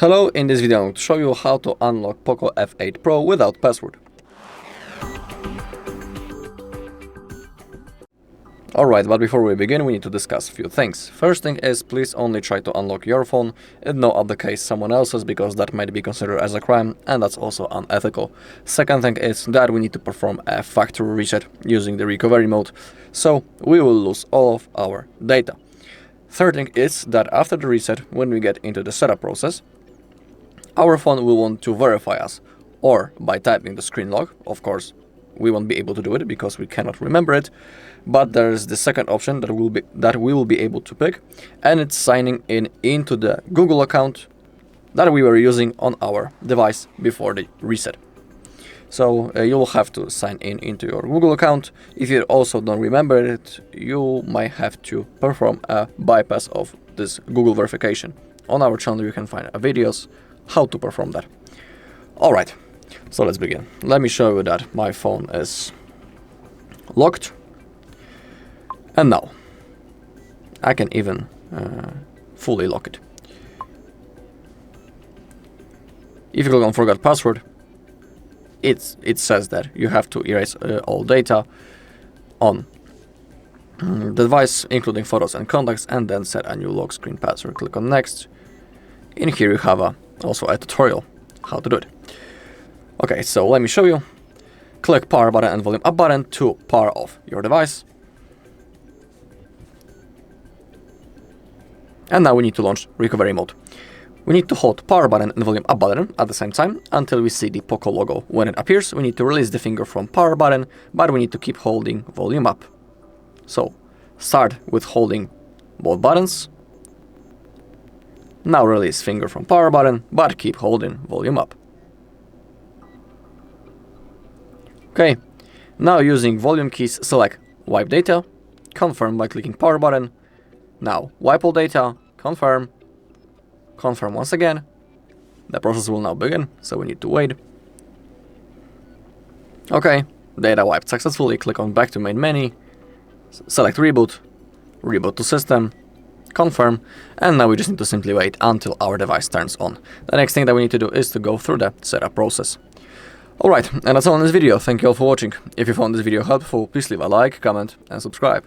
Hello, in this video I'm going to show you how to unlock POCO F8 Pro without password. Alright, but before we begin we need to discuss a few things. First thing is, please only try to unlock your phone, in no other case someone else's, because that might be considered as a crime and that's also unethical. Second thing is that we need to perform a factory reset using the recovery mode, so we will lose all of our data. Third thing is that after the reset, when we get into the setup process, our phone will want to verify us, or by typing the screen log. Of course, we won't be able to do it because we cannot remember it, but there's the second option that we will be able to pick, and it's signing in into the Google account that we were using on our device before the reset. So you'll have to sign in into your Google account. If you also don't remember it, you might have to perform a bypass of this Google verification. On our channel you can find videos how to perform that. Alright, so let's begin. Let me show you that my phone is locked. And now I can even fully lock it. If you click on forgot password, it says that you have to erase all data on the device, including photos and contacts, and then set a new lock screen password. Click on next. In here you have also a tutorial how to do it. Okay, so let me show you. Click power button and volume up button to power off your device. And now we need to launch recovery mode. We need to hold power button and volume up button at the same time until we see the POCO logo. When it appears, we need to release the finger from power button, but we need to keep holding volume up. So start with holding both buttons. Now release finger from power button, but keep holding volume up. Okay, now using volume keys, select wipe data, confirm by clicking power button. Now wipe all data, confirm, confirm once again. The process will now begin, so we need to wait. Okay, data wiped successfully. Click on back to main menu, select reboot, reboot to system, confirm, and now we just need to simply wait until our device turns on. The next thing that we need to do is to go through the setup process. Alright, and that's all in this video. Thank you all for watching. If you found this video helpful, please leave a like, comment and subscribe.